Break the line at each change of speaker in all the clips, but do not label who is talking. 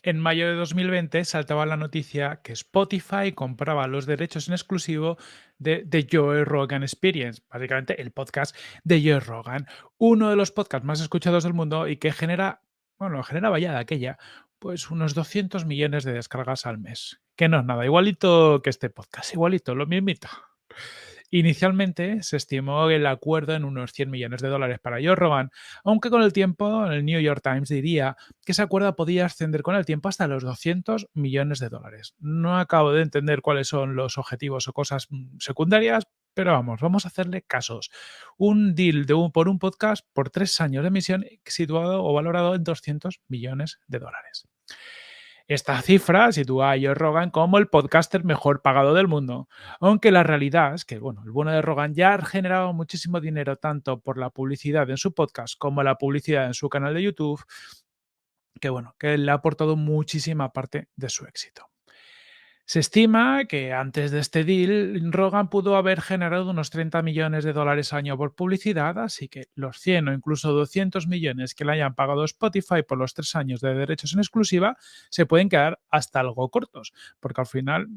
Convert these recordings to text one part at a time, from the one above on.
En mayo de 2020 saltaba la noticia que Spotify compraba los derechos en exclusivo de The Joe Rogan Experience, básicamente el podcast de Joe Rogan, uno de los podcasts más escuchados del mundo y que generaba ya de aquella, pues unos 200 millones de descargas al mes. Que no es nada, igualito que este podcast, igualito, lo mismito. Inicialmente se estimó el acuerdo en unos 100 millones de dólares para Joe Rogan, aunque con el tiempo el New York Times diría que ese acuerdo podía ascender con el tiempo hasta los 200 millones de dólares. No acabo de entender cuáles son los objetivos o cosas secundarias, pero vamos a hacerle casos. Un deal por un podcast por 3 años de emisión situado o valorado en 200 millones de dólares. Esta cifra sitúa a Joe Rogan como el podcaster mejor pagado del mundo, aunque la realidad es que el bueno de Rogan ya ha generado muchísimo dinero tanto por la publicidad en su podcast como la publicidad en su canal de YouTube, que le ha aportado muchísima parte de su éxito. Se estima que antes de este deal, Rogan pudo haber generado unos 30 millones de dólares al año por publicidad, así que los 100 o incluso 200 millones que le hayan pagado Spotify por los 3 años de derechos en exclusiva se pueden quedar hasta algo cortos, porque al final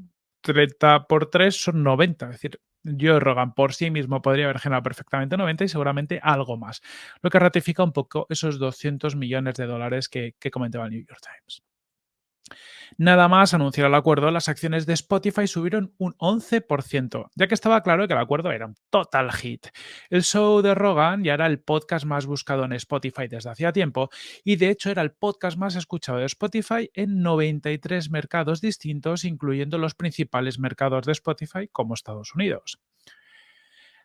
30 por 3 son 90, es decir, Joe Rogan por sí mismo podría haber generado perfectamente 90 y seguramente algo más, lo que ratifica un poco esos 200 millones de dólares que comentaba el New York Times. Nada más anunciar el acuerdo, las acciones de Spotify subieron un 11%, ya que estaba claro que el acuerdo era un total hit. El show de Rogan ya era el podcast más buscado en Spotify desde hacía tiempo y de hecho era el podcast más escuchado de Spotify en 93 mercados distintos, incluyendo los principales mercados de Spotify como Estados Unidos.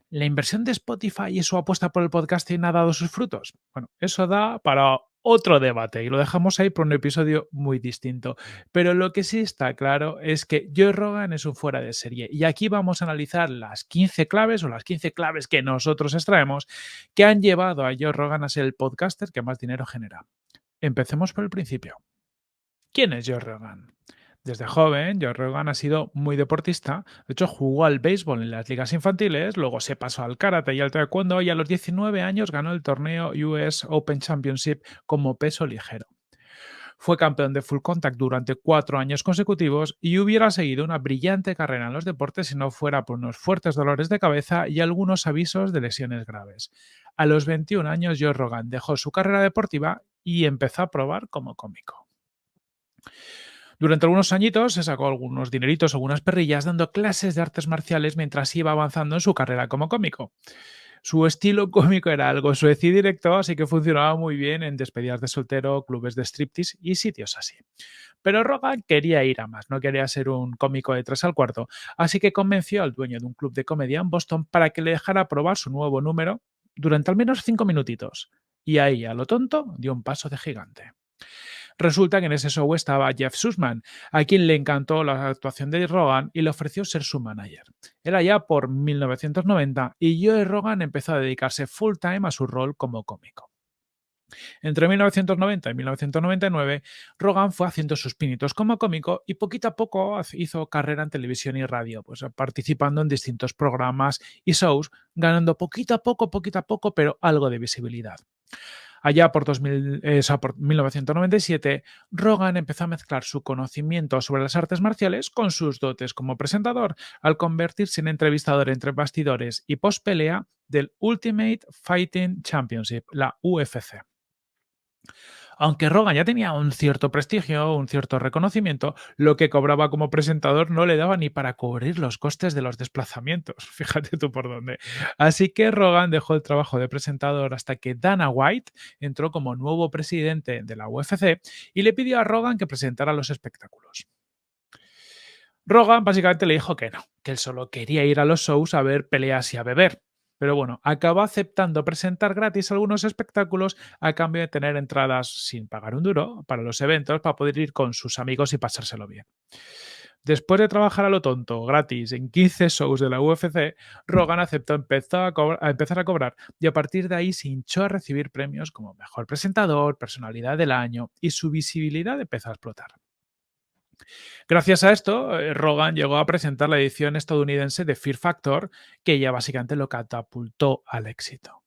¿La inversión de Spotify y su apuesta por el podcasting ha dado sus frutos? Bueno, eso da para otro debate y lo dejamos ahí por un episodio muy distinto. Pero lo que sí está claro es que Joe Rogan es un fuera de serie y aquí vamos a analizar las 15 claves o las 15 claves que nosotros extraemos que han llevado a Joe Rogan a ser el podcaster que más dinero genera. Empecemos por el principio. ¿Quién es Joe Rogan? Desde joven, Joe Rogan ha sido muy deportista. De hecho, jugó al béisbol en las ligas infantiles, luego se pasó al karate y al taekwondo y a los 19 años ganó el torneo US Open Championship como peso ligero. Fue campeón de full contact durante 4 años consecutivos y hubiera seguido una brillante carrera en los deportes si no fuera por unos fuertes dolores de cabeza y algunos avisos de lesiones graves. A los 21 años, Joe Rogan dejó su carrera deportiva y empezó a probar como cómico. Durante algunos añitos se sacó algunos dineritos, algunas perrillas, dando clases de artes marciales mientras iba avanzando en su carrera como cómico. Su estilo cómico era algo sucio y directo, así que funcionaba muy bien en despedidas de soltero, clubes de striptease y sitios así. Pero Rogan quería ir a más, no quería ser un cómico de 3 al cuarto, así que convenció al dueño de un club de comedia en Boston para que le dejara probar su nuevo número durante al menos 5 minutitos. Y ahí, a lo tonto, dio un paso de gigante. Resulta que en ese show estaba Jeff Sussman, a quien le encantó la actuación de Rogan y le ofreció ser su manager. Era ya por 1990 y Joe Rogan empezó a dedicarse full time a su rol como cómico. Entre 1990 y 1999, Rogan fue haciendo sus pinitos como cómico y poquito a poco hizo carrera en televisión y radio, pues participando en distintos programas y shows, ganando poquito a poco, pero algo de visibilidad. Allá por 2000, por 1997, Rogan empezó a mezclar su conocimiento sobre las artes marciales con sus dotes como presentador, al convertirse en entrevistador entre bastidores y post-pelea del Ultimate Fighting Championship, la UFC. Aunque Rogan ya tenía un cierto prestigio, un cierto reconocimiento, lo que cobraba como presentador no le daba ni para cubrir los costes de los desplazamientos. Fíjate tú por dónde. Así que Rogan dejó el trabajo de presentador hasta que Dana White entró como nuevo presidente de la UFC y le pidió a Rogan que presentara los espectáculos. Rogan básicamente le dijo que no, que él solo quería ir a los shows a ver peleas y a beber. Pero bueno, acabó aceptando presentar gratis algunos espectáculos a cambio de tener entradas sin pagar un duro para los eventos para poder ir con sus amigos y pasárselo bien. Después de trabajar a lo tonto, gratis, en 15 shows de la UFC, Rogan aceptó a empezar a cobrar y a partir de ahí se hinchó a recibir premios como Mejor Presentador, Personalidad del Año y su visibilidad empezó a explotar. Gracias a esto, Rogan llegó a presentar la edición estadounidense de Fear Factor, que ya básicamente lo catapultó al éxito.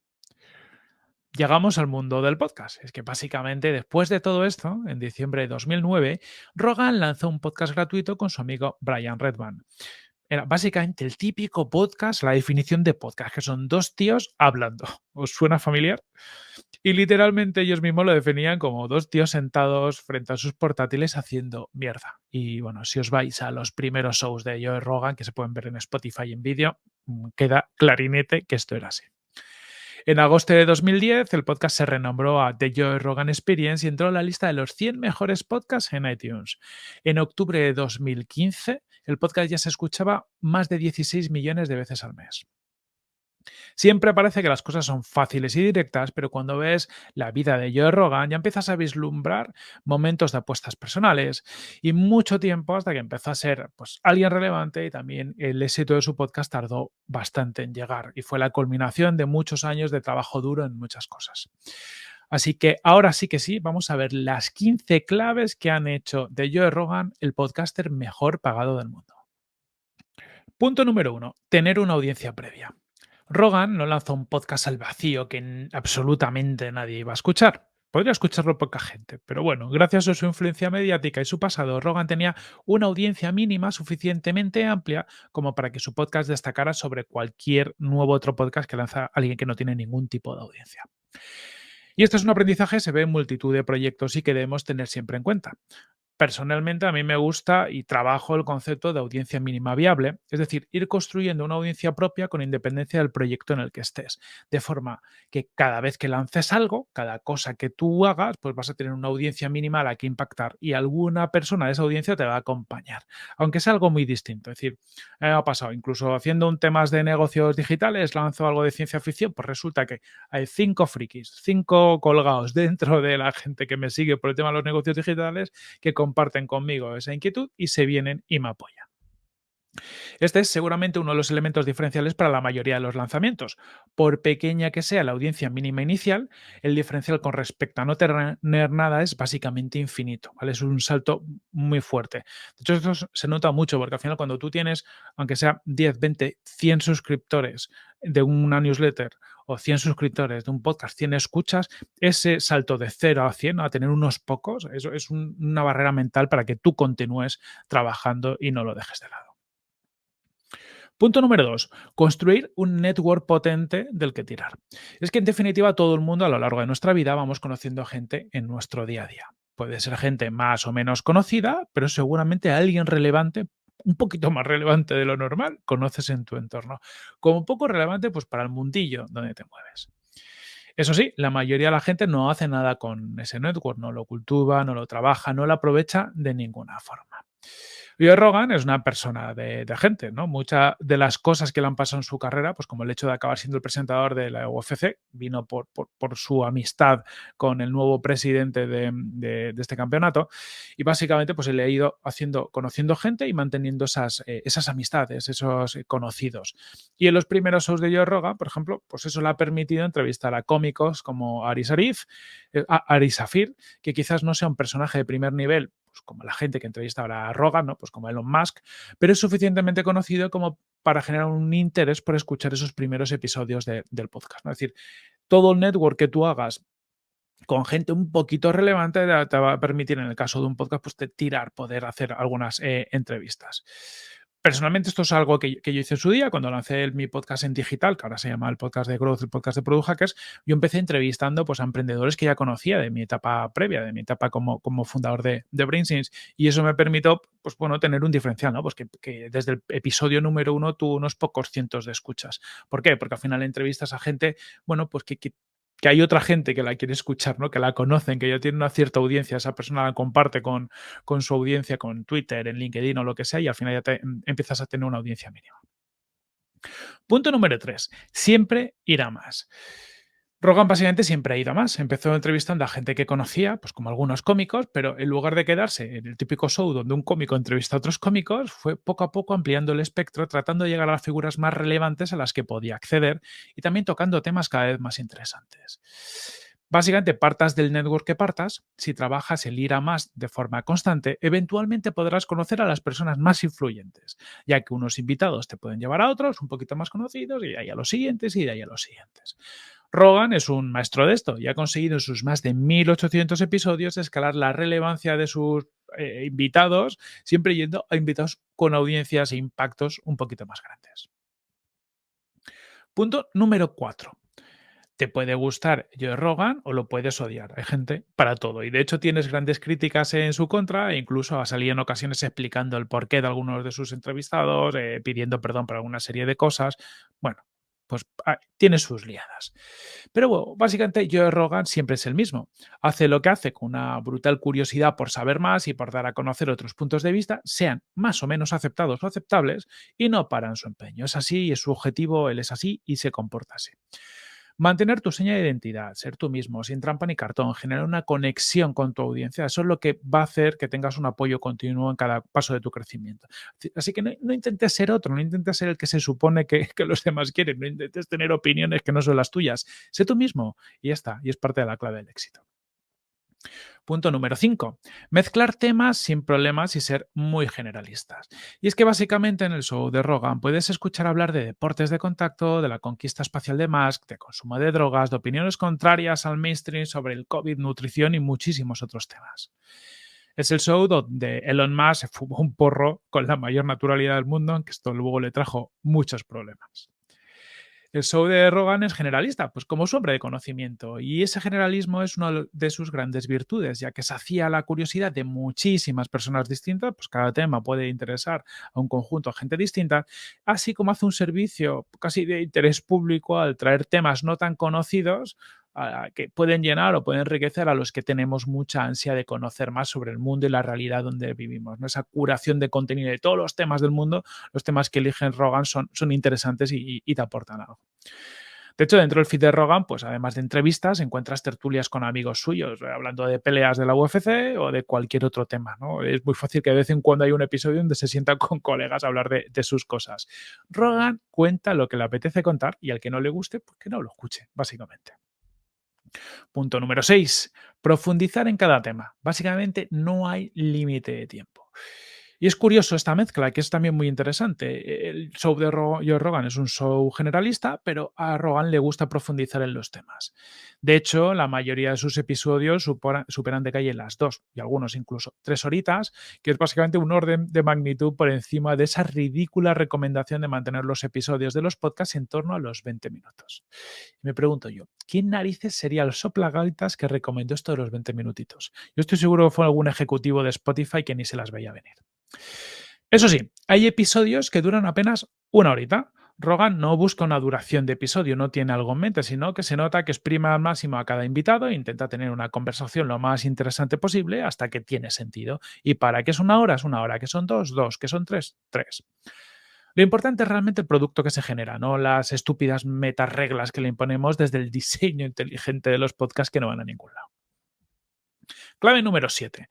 Llegamos al mundo del podcast. Es que básicamente después de todo esto, en diciembre de 2009, Rogan lanzó un podcast gratuito con su amigo Brian Redban. Era básicamente el típico podcast, la definición de podcast, que son dos tíos hablando. ¿Os suena familiar? Y literalmente ellos mismos lo definían como dos tíos sentados frente a sus portátiles haciendo mierda. Y bueno, si os vais a los primeros shows de Joe Rogan, que se pueden ver en Spotify en vídeo, queda clarinete que esto era así. En agosto de 2010, el podcast se renombró a The Joe Rogan Experience y entró en la lista de los 100 mejores podcasts en iTunes. En octubre de 2015, el podcast ya se escuchaba más de 16 millones de veces al mes. Siempre parece que las cosas son fáciles y directas, pero cuando ves la vida de Joe Rogan ya empiezas a vislumbrar momentos de apuestas personales y mucho tiempo hasta que empezó a ser pues, alguien relevante, y también el éxito de su podcast tardó bastante en llegar y fue la culminación de muchos años de trabajo duro en muchas cosas. Así que ahora sí que sí, vamos a ver las 15 claves que han hecho de Joe Rogan el podcaster mejor pagado del mundo. Punto número uno, tener una audiencia previa. Rogan no lanzó un podcast al vacío que absolutamente nadie iba a escuchar. Podría escucharlo poca gente, pero bueno, gracias a su influencia mediática y su pasado, Rogan tenía una audiencia mínima suficientemente amplia como para que su podcast destacara sobre cualquier nuevo otro podcast que lanza alguien que no tiene ningún tipo de audiencia. Y esto es un aprendizaje que se ve en multitud de proyectos y que debemos tener siempre en cuenta. Personalmente, a mí me gusta y trabajo el concepto de audiencia mínima viable, es decir, ir construyendo una audiencia propia con independencia del proyecto en el que estés, de forma que cada vez que lances algo, cada cosa que tú hagas, pues vas a tener una audiencia mínima a la que impactar y alguna persona de esa audiencia te va a acompañar, aunque sea algo muy distinto. Es decir, me ha pasado, incluso haciendo un temas de negocios digitales, lanzo algo de ciencia ficción, pues resulta que hay 5 frikis, 5 colgados dentro de la gente que me sigue por el tema de los negocios digitales que comparten conmigo esa inquietud y se vienen y me apoyan. Este es seguramente uno de los elementos diferenciales para la mayoría de los lanzamientos. Por pequeña que sea la audiencia mínima inicial, el diferencial con respecto a no tener nada es básicamente infinito, ¿vale? Es un salto muy fuerte. De hecho, esto se nota mucho porque al final cuando tú tienes, aunque sea 10, 20, 100 suscriptores de una newsletter o 100 suscriptores de un podcast, 100 escuchas, ese salto de 0 a 100 a tener unos pocos, eso es una barrera mental para que tú continúes trabajando y no lo dejes de lado. Punto número 2. Construir un network potente del que tirar. Es que en definitiva todo el mundo a lo largo de nuestra vida vamos conociendo gente en nuestro día a día. Puede ser gente más o menos conocida, pero seguramente alguien relevante, un poquito más relevante de lo normal, conoces en tu entorno. Como poco relevante, pues para el mundillo donde te mueves. Eso sí, la mayoría de la gente no hace nada con ese network, no lo cultiva, no lo trabaja, no lo aprovecha de ninguna forma. Joe Rogan es una persona de gente, ¿no? Muchas de las cosas que le han pasado en su carrera, pues como el hecho de acabar siendo el presentador de la UFC, vino por su amistad con el nuevo presidente de este campeonato, y básicamente pues le ha ido conociendo gente y manteniendo esas amistades, esos conocidos. Y en los primeros shows de Joe Rogan, por ejemplo, pues eso le ha permitido entrevistar a cómicos como Ari Safir, que quizás no sea un personaje de primer nivel, pues como la gente que entrevista ahora a Rogan, ¿no? Pues como Elon Musk, pero es suficientemente conocido como para generar un interés por escuchar esos primeros episodios del podcast, ¿no? Es decir, todo el network que tú hagas con gente un poquito relevante te va a permitir, en el caso de un podcast, pues poder hacer algunas entrevistas. Personalmente, esto es algo que yo hice en su día cuando lancé mi podcast en digital, que ahora se llama el podcast de Growth, el podcast de Product Hackers. Yo empecé entrevistando pues, a emprendedores que ya conocía de mi etapa previa, de mi etapa como fundador de BrainSense, y eso me permitió pues, bueno, tener un diferencial, ¿no? Pues que desde el episodio número 1 tuvo unos pocos cientos de escuchas. ¿Por qué? Porque al final entrevistas a gente, bueno, pues que hay otra gente que la quiere escuchar, ¿no? Que la conocen, que ya tiene una cierta audiencia, esa persona la comparte con su audiencia, con Twitter, en LinkedIn o lo que sea, y al final ya empiezas a tener una audiencia mínima. Punto número 3. Siempre ir a más. Rogan básicamente siempre ha ido a más. Empezó entrevistando a gente que conocía, pues como algunos cómicos, pero en lugar de quedarse en el típico show donde un cómico entrevista a otros cómicos, fue poco a poco ampliando el espectro, tratando de llegar a las figuras más relevantes a las que podía acceder y también tocando temas cada vez más interesantes. Básicamente, partas del network que partas, si trabajas el ir a más de forma constante, eventualmente podrás conocer a las personas más influyentes, ya que unos invitados te pueden llevar a otros un poquito más conocidos y de ahí a los siguientes y de ahí a los siguientes. Rogan es un maestro de esto y ha conseguido en sus más de 1.800 episodios escalar la relevancia de sus invitados, siempre yendo a invitados con audiencias e impactos un poquito más grandes. Punto número 4. Te puede gustar Joe Rogan o lo puedes odiar. Hay gente para todo. Y de hecho tienes grandes críticas en su contra e incluso ha salido en ocasiones explicando el porqué de algunos de sus entrevistados, pidiendo perdón por alguna serie de cosas. Bueno, pues tiene sus liadas. Pero bueno, básicamente Joe Rogan siempre es el mismo. Hace lo que hace con una brutal curiosidad por saber más y por dar a conocer otros puntos de vista, sean más o menos aceptados o aceptables, y no paran su empeño. Es así y es su objetivo, él es así y se comporta así. Mantener tu seña de identidad, ser tú mismo, sin trampa ni cartón, generar una conexión con tu audiencia, eso es lo que va a hacer que tengas un apoyo continuo en cada paso de tu crecimiento. Así que no intentes ser otro, no intentes ser el que se supone que los demás quieren, no intentes tener opiniones que no son las tuyas. Sé tú mismo y ya está, y es parte de la clave del éxito. Punto número 5. Mezclar temas sin problemas y ser muy generalistas. Y es que básicamente en el show de Rogan puedes escuchar hablar de deportes de contacto, de la conquista espacial de Musk, de consumo de drogas, de opiniones contrarias al mainstream sobre el COVID, nutrición y muchísimos otros temas. Es el show donde Elon Musk se fumó un porro con la mayor naturalidad del mundo, aunque esto luego le trajo muchos problemas. El show de Rogan es generalista, pues como su hombre de conocimiento, y ese generalismo es una de sus grandes virtudes, ya que sacía la curiosidad de muchísimas personas distintas, pues cada tema puede interesar a un conjunto de gente distinta, así como hace un servicio casi de interés público al traer temas no tan conocidos que pueden llenar o pueden enriquecer a los que tenemos mucha ansia de conocer más sobre el mundo y la realidad donde vivimos, ¿no? Esa curación de contenido de todos los temas del mundo, los temas que eligen Rogan son interesantes y te aportan algo. De hecho, dentro del feed de Rogan, pues además de entrevistas, encuentras tertulias con amigos suyos, hablando de peleas de la UFC o de cualquier otro tema, ¿no? Es muy fácil que de vez en cuando hay un episodio donde se sienta con colegas a hablar de sus cosas. Rogan cuenta lo que le apetece contar y al que no le guste, pues que no lo escuche, básicamente. Punto número 6. Profundizar en cada tema. Básicamente no hay límite de tiempo. Y es curioso esta mezcla, que es también muy interesante. El show de Joe Rogan es un show generalista, pero a Rogan le gusta profundizar en los temas. De hecho, la mayoría de sus episodios superan de calle las 2 y algunos incluso 3 horitas, que es básicamente un orden de magnitud por encima de esa ridícula recomendación de mantener los episodios de los podcasts en torno a los 20 minutos. Y me pregunto yo, ¿quién narices sería el soplagaitas que recomendó esto de los 20 minutitos? Yo estoy seguro que fue algún ejecutivo de Spotify que ni se las veía venir. Eso sí, hay episodios que duran apenas una horita. Rogan no busca una duración de episodio, no tiene algo en mente, sino que se nota que exprime al máximo a cada invitado e intenta tener una conversación lo más interesante posible hasta que tiene sentido. Y para que es una hora, es una hora. Que son dos, dos. Que son tres, tres. Lo importante es realmente el producto que se genera, no las estúpidas metareglas que le imponemos desde el diseño inteligente de los podcasts que no van a ningún lado. Clave número 7.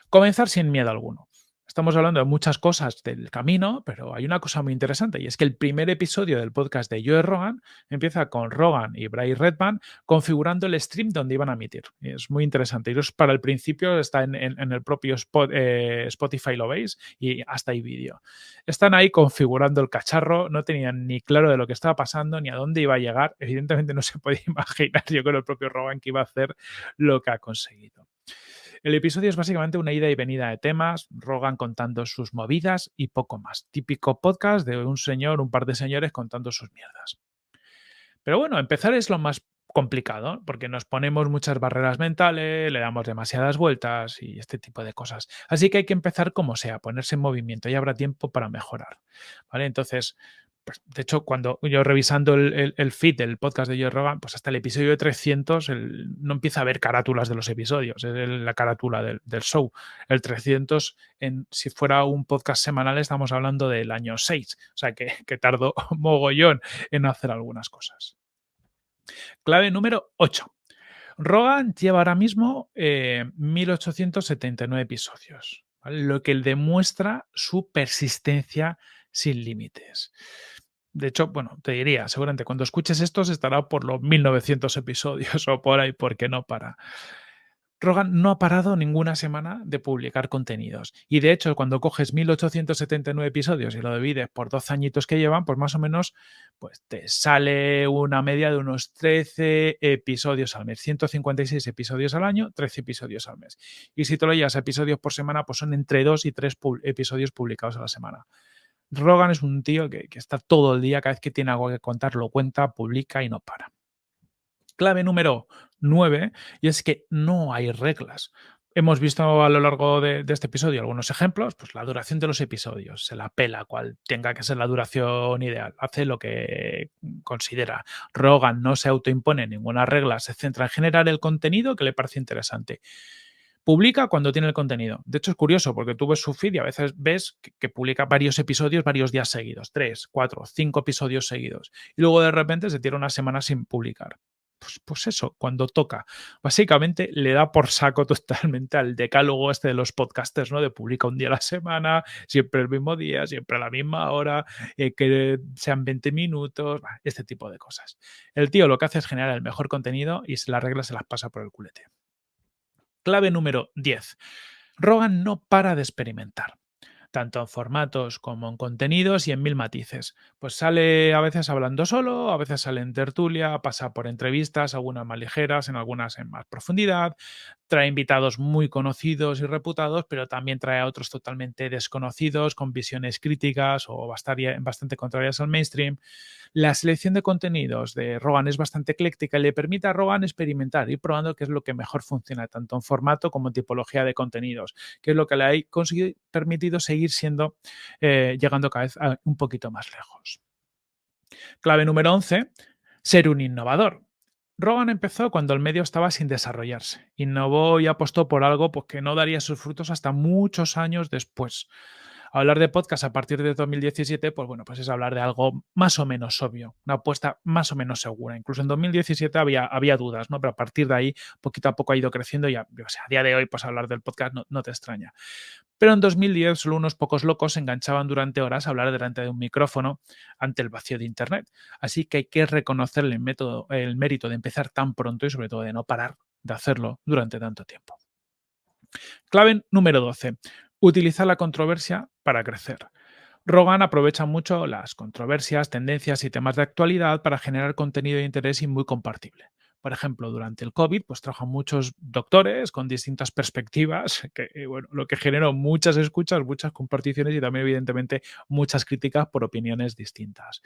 Comenzar sin miedo alguno. Estamos hablando de muchas cosas del camino, pero hay una cosa muy interesante y es que el primer episodio del podcast de Joe Rogan empieza con Rogan y Bryce Redman configurando el stream donde iban a emitir. Y es muy interesante. Iros para el principio, está en el propio Spotify, lo veis, y hasta hay vídeo. Están ahí configurando el cacharro, no tenían ni claro de lo que estaba pasando ni a dónde iba a llegar. Evidentemente no se podía imaginar yo con el propio Rogan que iba a hacer lo que ha conseguido. El episodio es básicamente una ida y venida de temas, Rogan contando sus movidas y poco más. Típico podcast de un señor, un par de señores contando sus mierdas. Pero bueno, empezar es lo más complicado, porque nos ponemos muchas barreras mentales, le damos demasiadas vueltas y este tipo de cosas. Así que hay que empezar como sea, ponerse en movimiento y habrá tiempo para mejorar. ¿Vale? Entonces, pues, de hecho, cuando yo revisando el feed del podcast de Joe Rogan, pues hasta el episodio 300 no empieza a ver carátulas de los episodios, es la carátula del show. El 300, si fuera un podcast semanal, estamos hablando del año 6, o sea que tardó mogollón en hacer algunas cosas. Clave número 8. Rogan lleva ahora mismo 1879 episodios, ¿vale? Lo que demuestra su persistencia sin límites. De hecho, bueno, te diría, seguramente cuando escuches estos estará por los 1900 episodios o por ahí, porque no para. Rogan no ha parado ninguna semana de publicar contenidos. Y de hecho, cuando coges 1879 episodios y lo divides por 12 añitos que llevan, pues más o menos pues te sale una media de unos 13 episodios al mes. 156 episodios al año, 13 episodios al mes. Y si te lo llevas a episodios por semana, pues son entre 2 y 3 episodios publicados a la semana. Rogan es un tío que está todo el día, cada vez que tiene algo que contar, lo cuenta, publica y no para. Clave número 9 y es que no hay reglas. Hemos visto a lo largo de este episodio algunos ejemplos, pues la duración de los episodios, se la pela cual tenga que ser la duración ideal, hace lo que considera. Rogan no se autoimpone ninguna regla, se centra en generar el contenido que le parece interesante. Publica cuando tiene el contenido. De hecho, es curioso porque tú ves su feed y a veces ves que publica varios episodios varios días seguidos, 3, 4, 5 episodios seguidos. Y luego de repente se tira una semana sin publicar. Pues eso, cuando toca. Básicamente le da por saco totalmente al decálogo este de los podcasters, ¿no? De publica un día a la semana, siempre el mismo día, siempre a la misma hora, que sean 20 minutos, este tipo de cosas. El tío lo que hace es generar el mejor contenido y las reglas se las pasa por el culete. Clave número 10. Rogan no para de experimentar, tanto en formatos como en contenidos y en mil matices. Pues sale a veces hablando solo, a veces sale en tertulia, pasa por entrevistas, algunas más ligeras, en algunas en más profundidad, trae invitados muy conocidos y reputados, pero también trae a otros totalmente desconocidos, con visiones críticas o bastante contrarias al mainstream. La selección de contenidos de Rogan es bastante ecléctica y le permite a Rogan experimentar, ir probando qué es lo que mejor funciona, tanto en formato como en tipología de contenidos, que es lo que le ha permitido seguir siendo, llegando cada vez un poquito más lejos. Clave número 11, ser un innovador. Rogan empezó cuando el medio estaba sin desarrollarse. Innovó y apostó por algo pues, que no daría sus frutos hasta muchos años después. Hablar de podcast a partir de 2017, pues bueno, pues es hablar de algo más o menos obvio, una apuesta más o menos segura. Incluso en 2017 había dudas, ¿no? Pero a partir de ahí, poquito a poco ha ido creciendo y a día de hoy, pues hablar del podcast no te extraña. Pero en 2010 solo unos pocos locos se enganchaban durante horas a hablar delante de un micrófono ante el vacío de Internet. Así que hay que reconocerle el mérito de empezar tan pronto y sobre todo de no parar de hacerlo durante tanto tiempo. Clave número 12. Utilizar la controversia para crecer. Rogan aprovecha mucho las controversias, tendencias y temas de actualidad para generar contenido de interés y muy compartible. Por ejemplo, durante el COVID, pues trajo muchos doctores con distintas perspectivas, que bueno, lo que generó muchas escuchas, muchas comparticiones y también, evidentemente, muchas críticas por opiniones distintas.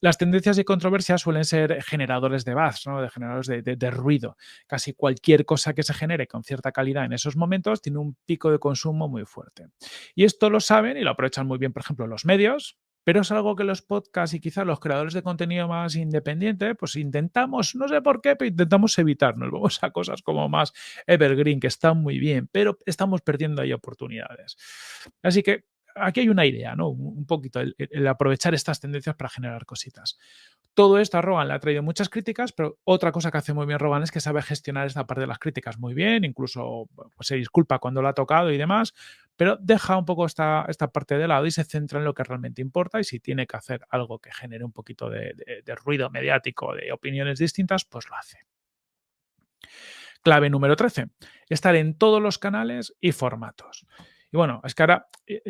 Las tendencias y controversias suelen ser generadores de buzz, ¿no? De generadores de ruido. Casi cualquier cosa que se genere con cierta calidad en esos momentos tiene un pico de consumo muy fuerte. Y esto lo saben y lo aprovechan muy bien, por ejemplo, los medios, pero es algo que los podcasts y quizás los creadores de contenido más independientes, pues intentamos, no sé por qué, pero intentamos evitar. Nos vamos a cosas como más evergreen, que están muy bien, pero estamos perdiendo ahí oportunidades. Así que aquí hay una idea, ¿no? Un poquito, el aprovechar estas tendencias para generar cositas. Todo esto a Rogan le ha traído muchas críticas, pero otra cosa que hace muy bien Rogan es que sabe gestionar esta parte de las críticas muy bien, incluso pues, se disculpa cuando lo ha tocado y demás, pero deja un poco esta parte de lado y se centra en lo que realmente importa y si tiene que hacer algo que genere un poquito de ruido mediático, de opiniones distintas, pues lo hace. Clave número 13. Estar en todos los canales y formatos. Y bueno, es que ahora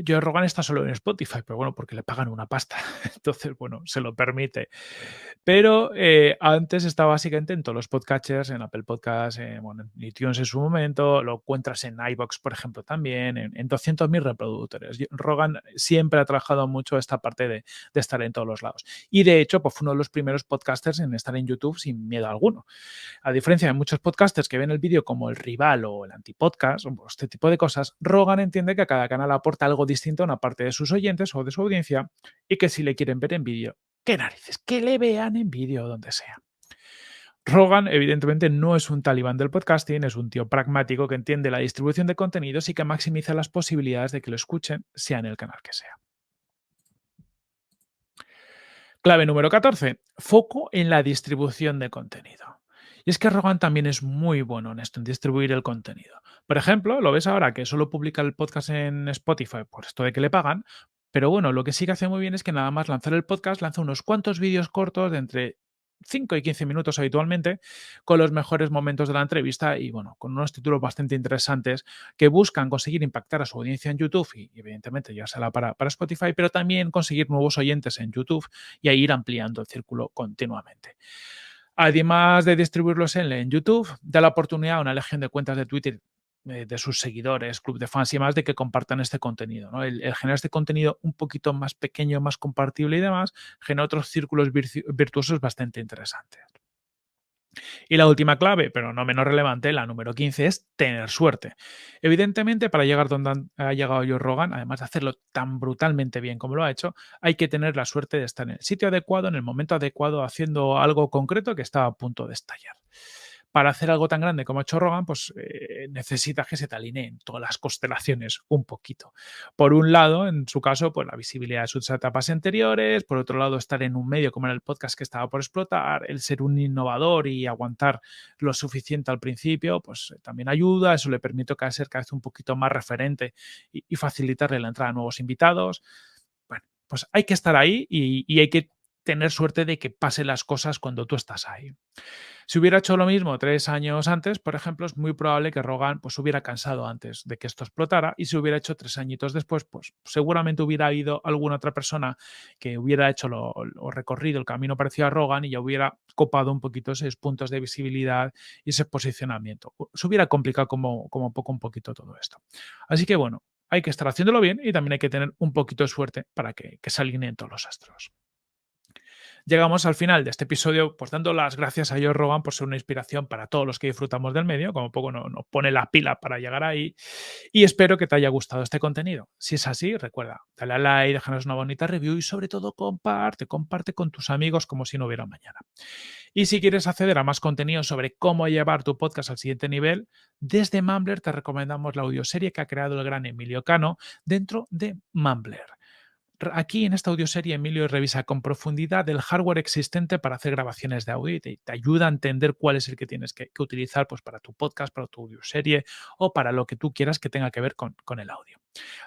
Joe Rogan está solo en Spotify, pero bueno, porque le pagan una pasta. Entonces, bueno, se lo permite. Pero antes estaba básicamente en todos los podcatchers, en Apple Podcasts, bueno, en iTunes en su momento, lo encuentras en iVoox, por ejemplo, también, en 200.000 reproductores. Rogan siempre ha trabajado mucho esta parte de estar en todos los lados. Y de hecho, pues fue uno de los primeros podcasters en estar en YouTube sin miedo alguno. A diferencia de muchos podcasters que ven el vídeo como el rival o el antipodcast, o este tipo de cosas, Rogan entiende que cada canal aporta algo distinto a una parte de sus oyentes o de su audiencia y que si le quieren ver en vídeo, qué narices, que le vean en vídeo o donde sea. Rogan, evidentemente, no es un talibán del podcasting, es un tío pragmático que entiende la distribución de contenidos y que maximiza las posibilidades de que lo escuchen, sea en el canal que sea. Clave número 14. Foco en la distribución de contenido. Y es que Rogan también es muy bueno en esto, en distribuir el contenido. Por ejemplo, lo ves ahora que solo publica el podcast en Spotify por esto de que le pagan, pero bueno, lo que sí que hace muy bien es que nada más lanzar el podcast lanza unos cuantos vídeos cortos de entre 5 y 15 minutos habitualmente, con los mejores momentos de la entrevista y, bueno, con unos títulos bastante interesantes que buscan conseguir impactar a su audiencia en YouTube y evidentemente ya será para Spotify, pero también conseguir nuevos oyentes en YouTube y ahí ir ampliando el círculo continuamente. Además de distribuirlos en YouTube, da la oportunidad a una legión de cuentas de Twitter de sus seguidores, club de fans y más, de que compartan este contenido, ¿no? El generar este contenido un poquito más pequeño, más compartible y demás, genera otros círculos virtuosos bastante interesantes. Y la última clave, pero no menos relevante, la número 15, es tener suerte. Evidentemente, para llegar donde ha llegado Joe Rogan, además de hacerlo tan brutalmente bien como lo ha hecho, hay que tener la suerte de estar en el sitio adecuado, en el momento adecuado, haciendo algo concreto que estaba a punto de estallar. Para hacer algo tan grande como ha hecho Rogan, pues necesitas que se te alineen todas las constelaciones un poquito. Por un lado, en su caso, pues la visibilidad de sus etapas anteriores, por otro lado, estar en un medio como era el podcast que estaba por explotar, el ser un innovador y aguantar lo suficiente al principio, pues también ayuda, eso le permite ser cada vez un poquito más referente y facilitarle la entrada a nuevos invitados. Bueno, pues hay que estar ahí y hay que tener suerte de que pasen las cosas cuando tú estás ahí. Si hubiera hecho lo mismo 3 años antes, por ejemplo, es muy probable que Rogan, pues, hubiera cansado antes de que esto explotara, y si hubiera hecho 3 añitos después, pues, seguramente hubiera habido alguna otra persona que hubiera hecho lo recorrido, el camino parecido a Rogan y ya hubiera copado un poquito esos puntos de visibilidad y ese posicionamiento. Se hubiera complicado como poco un poquito todo esto. Así que, bueno, hay que estar haciéndolo bien y también hay que tener un poquito de suerte para que se alineen todos los astros. Llegamos al final de este episodio, pues dando las gracias a Joe Rogan por ser una inspiración para todos los que disfrutamos del medio, como poco nos pone la pila para llegar ahí. Y espero que te haya gustado este contenido. Si es así, recuerda, dale a like, déjanos una bonita review y sobre todo comparte con tus amigos como si no hubiera mañana. Y si quieres acceder a más contenido sobre cómo llevar tu podcast al siguiente nivel, desde Mumbler te recomendamos la audioserie que ha creado el gran Emilio Cano dentro de Mumbler. Aquí en esta audioserie Emilio revisa con profundidad el hardware existente para hacer grabaciones de audio y te ayuda a entender cuál es el que tienes que utilizar, pues, para tu podcast, para tu audioserie o para lo que tú quieras que tenga que ver con el audio.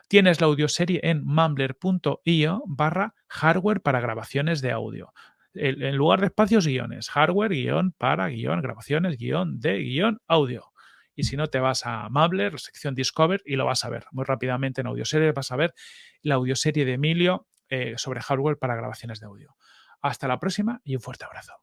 Tienes la audioserie en mumbler.io/hardware para grabaciones de audio. En lugar de espacios, guiones. Hardware, guión, para, guión, grabaciones, guión, de, guión, audio. Y si no, te vas a Mumbler, sección Discover, y lo vas a ver. Muy rápidamente en audioserie vas a ver la audioserie de Emilio sobre hardware para grabaciones de audio. Hasta la próxima y un fuerte abrazo.